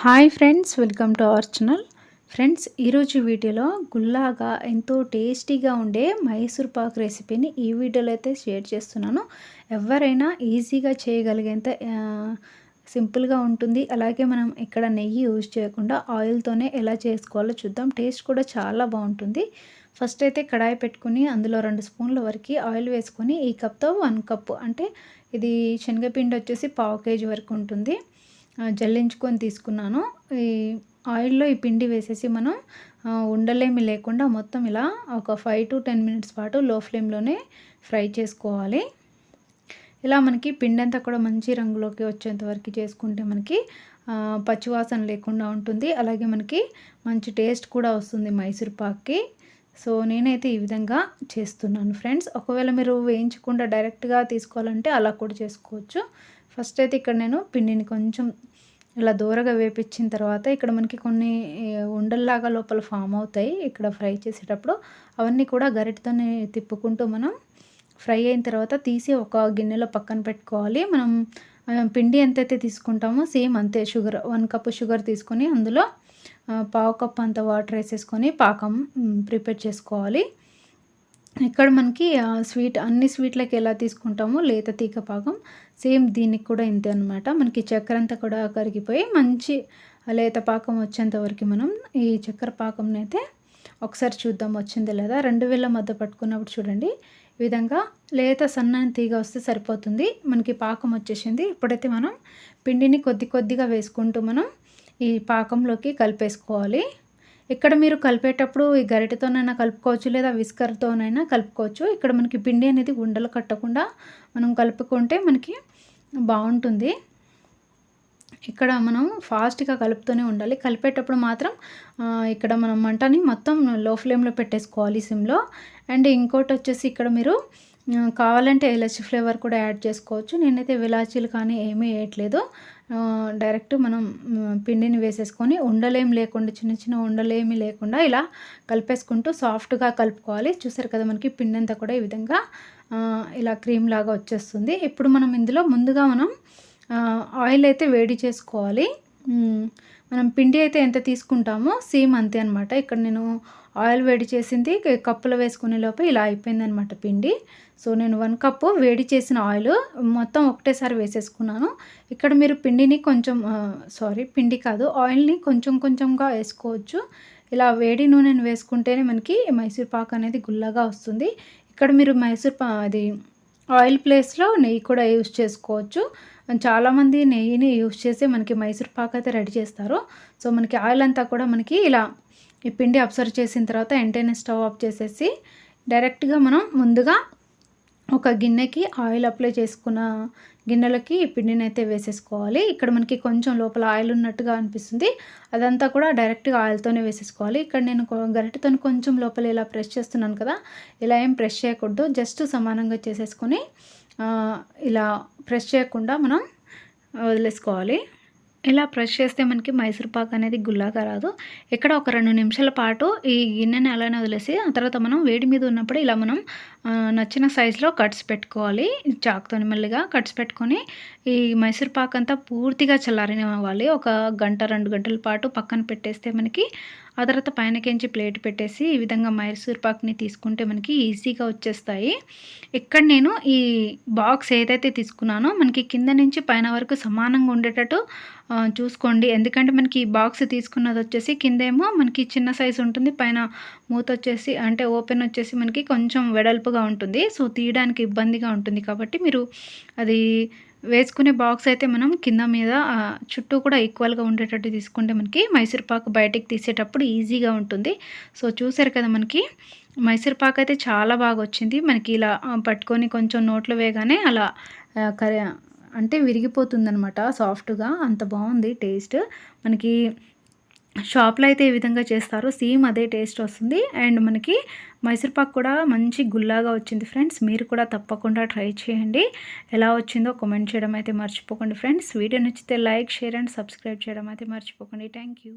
Hi friends, welcome to our channel. Friends, ఈరోజు వీడియోలో గుల్లాగా ఎంతో టేస్టీగా ఉండే మైసూర్ పాక్ రెసిపీని ఈ వీడియోలో అయితే షేర్ చేస్తున్నాను. ఎవరైనా ఈజీగా చేయగలిగేంత సింపుల్గా ఉంటుంది. అలాగే మనం ఇక్కడ నెయ్యి యూజ్ చేయకుండా ఆయిల్తోనే ఎలా చేసుకోవాలో చూద్దాం. టేస్ట్ కూడా చాలా బాగుంటుంది. ఫస్ట్ అయితే కడాయి పెట్టుకుని అందులో 2 స్పూన్ల వరకు ఆయిల్ వేసుకొని ఈ కప్తో 1 కప్పు అంటే ఇది శనగపిండి వచ్చేసి 1/2 కేజీ వరకు ఉంటుంది. జల్లించుకొని తీసుకున్నాను. ఈ ఆయిల్లో ఈ పిండి వేసేసి మనం ఉండలేమి లేకుండా మొత్తం ఇలా ఒక 5 to 10 మినిట్స్ పాటు లో ఫ్లేమ్లోనే ఫ్రై చేసుకోవాలి. ఇలా మనకి పిండి అంతా కూడా మంచి రంగులోకి వచ్చేంత వరకు చేసుకుంటే మనకి పచ్చివాసన లేకుండా ఉంటుంది. అలాగే మనకి మంచి టేస్ట్ కూడా వస్తుంది మైసూర్ పాక్కి. సో నేనైతే ఈ విధంగా చేస్తున్నాను ఫ్రెండ్స్. ఒకవేళ మీరు వేయించకుండా డైరెక్ట్గా తీసుకోవాలంటే అలా కూడా చేసుకోవచ్చు. ఫస్ట్ అయితే ఇక్కడ నేను పిండిని కొంచెం ఇలా దూరగా వేపించిన తర్వాత ఇక్కడ మనకి కొన్ని ఉండల్లాగా లోపల ఫామ్ అవుతాయి. ఇక్కడ ఫ్రై చేసేటప్పుడు అవన్నీ కూడా గరిటెతోనే తిప్పుకుంటూ మనం ఫ్రై అయిన తర్వాత తీసి ఒక గిన్నెలో పక్కన పెట్టుకోవాలి. మనం పిండి ఎంతైతే తీసుకుంటామో సేమ్ అంతే షుగర్ 1 కప్పు షుగర్ తీసుకొని అందులో 1/2 కప్ అంత వాటర్ వేసేసుకొని పాకం ప్రిపేర్ చేసుకోవాలి. ఇక్కడ మనకి స్వీట్ అన్ని స్వీట్లకి ఎలా తీసుకుంటామో లేత తీగ పాకం సేమ్ దీనికి కూడా ఇంతే అనమాట. మనకి చక్కెర అంతా కూడా కరిగిపోయి మంచి లేత పాకం వచ్చేంత వరకు మనం ఈ చక్కెర పాకంని అయితే ఒకసారి చూద్దాం వచ్చింది లేదా. 2 వేల మధ్య పట్టుకున్నప్పుడు చూడండి ఈ విధంగా లేత సన్నని తీగ వస్తే సరిపోతుంది. మనకి పాకం వచ్చేసింది. ఇప్పుడైతే మనం పిండిని కొద్ది కొద్దిగా వేసుకుంటూ మనం ఈ పాకంలోకి కలిపేసుకోవాలి. ఇక్కడ మీరు కలిపేటప్పుడు ఈ గరిటెతోనైనా కలుపుకోవచ్చు లేదా విస్కర్తోనైనా కలుపుకోవచ్చు. ఇక్కడ మనకి పిండి అనేది ఉండలు కట్టకుండా మనం కలుపుకుంటే మనకి బాగుంటుంది. ఇక్కడ మనం ఫాస్ట్గా కలుపుతూనే ఉండాలి. కలిపేటప్పుడు మాత్రం ఇక్కడ మనం మంటని మొత్తం లో ఫ్లేమ్లో పెట్టేసుకోవాలి సిమ్లో. అండ్ ఇంకోటి వచ్చేసి ఇక్కడ మీరు కావాలంటే ఇలాచి ఫ్లేవర్ కూడా యాడ్ చేసుకోవచ్చు. నేనైతే ఇలాచీలు కానీ ఏమీ వేయట్లేదు. డైరెక్ట్ మనం పిండిని వేసేసుకొని ఉండలేమి లేకుండా చిన్న చిన్న ఉండలేమి లేకుండా ఇలా కలిపేసుకుంటూ సాఫ్ట్గా కలుపుకోవాలి. చూసారు కదా మనకి పిండి అంతా కూడా ఈ విధంగా ఇలా క్రీమ్ లాగా వచ్చేస్తుంది. ఇప్పుడు మనం ఇందులో ముందుగా మనం ఆయిల్ అయితే వేడి చేసుకోవాలి. మనం పిండి అయితే ఎంత తీసుకుంటామో సేమ్ అంతే అనమాట. ఇక్కడ నేను ఆయిల్ వేడి చేసింది కప్పులో వేసుకునే లోపు ఇలా అయిపోయిందనమాట పిండి. సో నేను 1 కప్పు వేడి చేసిన ఆయిల్ మొత్తం ఒకటేసారి వేసేసుకున్నాను. ఇక్కడ మీరు పిండిని కొంచెం పిండి కాదు ఆయిల్ని కొంచెం కొంచెంగా వేసుకోవచ్చు. ఇలా వేడి నూనెను వేసుకుంటేనే మనకి మైసూర్ పాక్ అనేది గుల్లగా వస్తుంది. ఇక్కడ మీరు అది ఆయిల్ ప్లేస్లో నెయ్యి కూడా యూజ్ చేసుకోవచ్చు. చాలామంది నెయ్యిని యూజ్ చేసి మనకి మైసూర్ పాక్ అయితే రెడీ చేస్తారు. సో మనకి ఆయిల్ అంతా కూడా మనకి ఇలా ఈ పిండి అబ్జర్వ్ చేసిన తర్వాత వెంటనే స్టవ్ ఆఫ్ చేసేసి డైరెక్ట్గా మనం ముందుగా ఒక గిన్నెకి ఆయిల్ అప్లై చేసుకున్న గిన్నెలకి ఈ పిండిని అయితే వేసేసుకోవాలి. ఇక్కడ మనకి కొంచెం లోపల ఆయిల్ ఉన్నట్టుగా అనిపిస్తుంది. అదంతా కూడా డైరెక్ట్గా ఆయిల్తోనే వేసేసుకోవాలి. ఇక్కడ నేను గరిటెతో కొంచెం లోపల ఇలా ప్రెస్ చేస్తున్నాను కదా, ఇలా ఏం ప్రెస్ చేయకూడదు. జస్ట్ సమానంగా చేసేసుకొని ఇలా ప్రెస్ చేయకుండా మనం వదిలేసుకోవాలి. ఇలా ప్రెస్ చేస్తే మనకి మైసూర్ పాక్ అనేది గుల్లాగా రాదు. ఇక్కడ ఒక 2 నిమిషాల పాటు ఈ గిన్నెని అలానే వదిలేసి ఆ తర్వాత మనం వేడి మీద ఉన్నప్పుడు ఇలా మనం నచ్చిన సైజులో కట్స్ పెట్టుకోవాలి. చాకుతో మెల్లిగా కట్స్ పెట్టుకొని ఈ మైసూర్ పాక్ అంతా పూర్తిగా చల్లారనివ్వాలి. ఒక గంట 2 గంటల పాటు పక్కన పెట్టేస్తే మనకి ఆ తర్వాత పైనకించి ప్లేట్ పెట్టేసి ఈ విధంగా మైసూర్ పాక్ని తీసుకుంటే మనకి ఈజీగా వచ్చేస్తాయి. ఇక్కడ నేను ఈ బాక్స్ ఏదైతే తీసుకున్నానో మనకి కింద నుంచి పైన వరకు సమానంగా ఉండేటట్టు చూసుకోండి. ఎందుకంటే మనకి ఈ బాక్స్ తీసుకున్నది వచ్చేసి కిందేమో మనకి చిన్న సైజు ఉంటుంది, పైన మూత వచ్చేసి అంటే ఓపెన్ వచ్చేసి మనకి కొంచెం వెడల్పుగా ఉంటుంది. సో తీయడానికి ఇబ్బందిగా ఉంటుంది. కాబట్టి మీరు అది వేసుకునే బాక్స్ అయితే మనం కింద మీద చుట్టూ కూడా ఈక్వల్గా ఉండేటట్టు తీసుకుంటే మనకి మైసూర్ పాక్ బయటికి తీసేటప్పుడు ఈజీగా ఉంటుంది. సో చూసారు కదా మనకి మైసూర్ పాక్ అయితే చాలా బాగా వచ్చింది. మనకి ఇలా పట్టుకొని కొంచెం నోట్లో వేయగానే అలా అంటే విరిగిపోతుందనమాట సాఫ్ట్గా. అంత బాగుంది టేస్ట్. మనకి షాప్లో అయితే ఈ విధంగా చేస్తారు, సేమ్ అదే టేస్ట్ వస్తుంది. అండ్ మనకి మైసూర్ పాక్ కూడా మంచి గుల్లాగా వచ్చింది ఫ్రెండ్స్. మీరు కూడా తప్పకుండా ట్రై చేయండి. ఎలా వచ్చిందో కామెంట్ చేయడం అయితే మర్చిపోకండి ఫ్రెండ్స్. వీడియో నచ్చితే లైక్, షేర్ అండ్ సబ్స్క్రైబ్ చేయడం అయితే మర్చిపోకండి. Thank you.